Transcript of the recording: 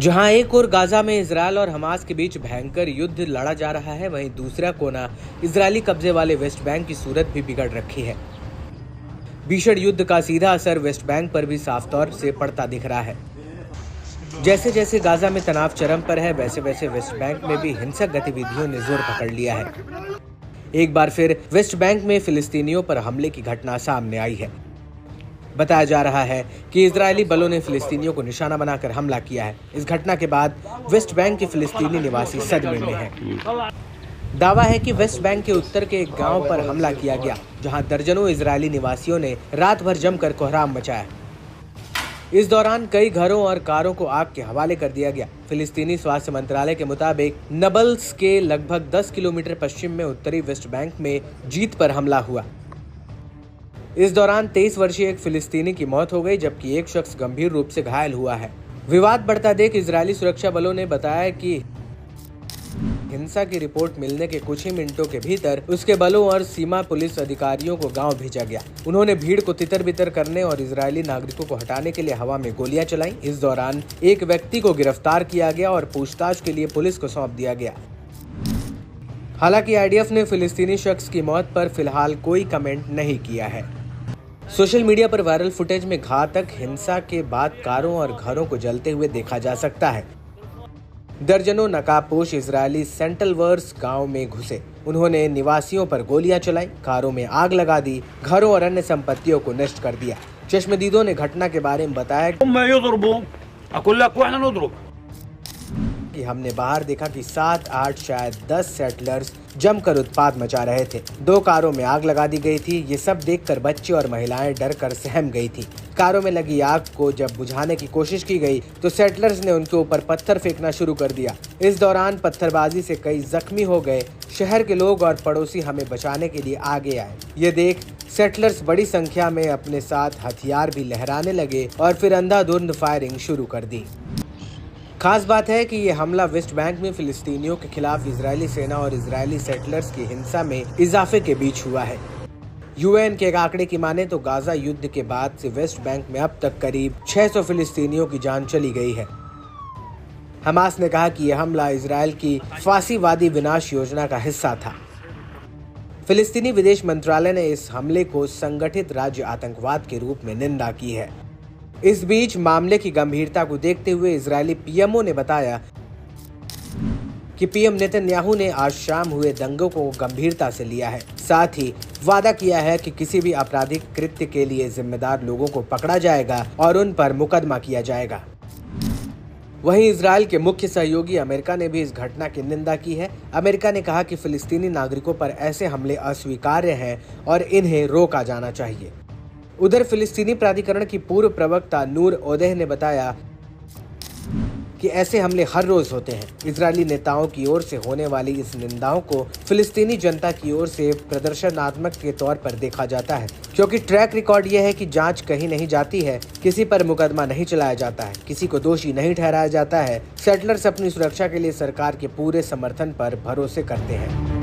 जहां एक ओर गाजा में इजरायल और हमास के बीच भयंकर युद्ध लड़ा जा रहा है, वहीं दूसरा कोना इजरायली कब्जे वाले वेस्ट बैंक की सूरत भी बिगड़ रखी है। भीषण युद्ध का सीधा असर वेस्ट बैंक पर भी साफ तौर से पड़ता दिख रहा है। जैसे जैसे गाजा में तनाव चरम पर है, वैसे वैसे वेस्ट बैंक में भी हिंसक गतिविधियों ने जोर पकड़ लिया है। एक बार फिर वेस्ट बैंक में फिलिस्तीनियों पर हमले की घटना सामने आई है। बताया जा रहा है कि इजरायली बलों ने फिलिस्तीनियों को निशाना बनाकर हमला किया है। इस घटना के बाद वेस्ट बैंक के फिलिस्तीनी निवासी सदमे में हैं। दावा है कि वेस्ट बैंक के उत्तर के एक गांव पर हमला किया गया, जहां दर्जनों इजरायली निवासियों ने रात भर जमकर कोहराम मचाया। इस दौरान कई घरों और कारों को आग के हवाले कर दिया गया। फिलिस्तीनी स्वास्थ्य मंत्रालय के मुताबिक नबल्स के लगभग 10 किलोमीटर पश्चिम में उत्तरी वेस्ट बैंक में जीत पर हमला हुआ। इस दौरान 23 वर्षीय एक फिलिस्तीनी की मौत हो गई, जबकि एक शख्स गंभीर रूप से घायल हुआ है। विवाद बढ़ता देख इजरायली सुरक्षा बलों ने बताया कि हिंसा की रिपोर्ट मिलने के कुछ ही मिनटों के भीतर उसके बलों और सीमा पुलिस अधिकारियों को गांव भेजा गया। उन्होंने भीड़ को तितर बितर करने और इजरायली नागरिकों को हटाने के लिए हवा में गोलियां चलाईं। इस दौरान एक व्यक्ति को गिरफ्तार किया गया और पूछताछ के लिए पुलिस को सौंप दिया गया। हालांकि आईडीएफ ने फिलिस्तीनी शख्स की मौत पर फिलहाल कोई कमेंट नहीं किया है। सोशल मीडिया पर वायरल फुटेज में घातक हिंसा के बाद कारों और घरों को जलते हुए देखा जा सकता है। दर्जनों नकाबपोश इजरायली सेंट्रल वर्स गांव में घुसे। उन्होंने निवासियों पर गोलियां चलाई, कारों में आग लगा दी, घरों और अन्य संपत्तियों को नष्ट कर दिया। चश्मदीदों ने घटना के बारे में बताया कि हमने बाहर देखा कि 7, 8 शायद 10 सेटलर्स जमकर उत्पात मचा रहे थे। 2 कारों में आग लगा दी गई थी। ये सब देखकर बच्चे और महिलाएं डर कर सहम गई थी। कारों में लगी आग को जब बुझाने की कोशिश की गई तो सेटलर्स ने उनके ऊपर पत्थर फेंकना शुरू कर दिया। इस दौरान पत्थरबाजी से कई जख्मी हो गए। शहर के लोग और पड़ोसी हमें बचाने के लिए आगे आए। ये देख सेटलर्स बड़ी संख्या में अपने साथ हथियार भी लहराने लगे और फिर अंधाधुंध फायरिंग शुरू कर दी। खास बात है कि ये हमला वेस्ट बैंक में फिलिस्तीनियों के खिलाफ इजरायली सेना और इजरायली सेटलर्स की हिंसा में इजाफे के बीच हुआ है। यूएन के एक आंकड़े की माने तो गाजा युद्ध के बाद से वेस्ट बैंक में अब तक करीब 600 फिलिस्तीनियों की जान चली गई है। हमास ने कहा कि यह हमला इजरायल की फासीवादी विनाश योजना का हिस्सा था। फिलिस्तीनी विदेश मंत्रालय ने इस हमले को संगठित राज्य आतंकवाद के रूप में निंदा की है। इस बीच मामले की गंभीरता को देखते हुए इजरायली पीएमओ ने बताया कि पीएम नेतन्याहू ने आज शाम हुए दंगों को गंभीरता से लिया है। साथ ही वादा किया है कि किसी भी आपराधिक कृत्य के लिए जिम्मेदार लोगों को पकड़ा जाएगा और उन पर मुकदमा किया जाएगा। वहीं इजरायल के मुख्य सहयोगी अमेरिका ने भी इस घटना की निंदा की है। अमेरिका ने कहा कि फिलिस्तीनी नागरिकों पर ऐसे हमले अस्वीकार्य हैं और इन्हें रोका जाना चाहिए। उधर फिलिस्तीनी प्राधिकरण की पूर्व प्रवक्ता नूर ओदेह ने बताया कि ऐसे हमले हर रोज होते हैं। इजरायली नेताओं की ओर से होने वाली इस निंदाओं को फिलिस्तीनी जनता की ओर से प्रदर्शनात्मक के तौर पर देखा जाता है, क्योंकि ट्रैक रिकॉर्ड यह है कि जांच कहीं नहीं जाती है, किसी पर मुकदमा नहीं चलाया जाता है, किसी को दोषी नहीं ठहराया जाता है। सेटलर्स अपनी सुरक्षा के लिए सरकार के पूरे समर्थन पर भरोसे करते हैं।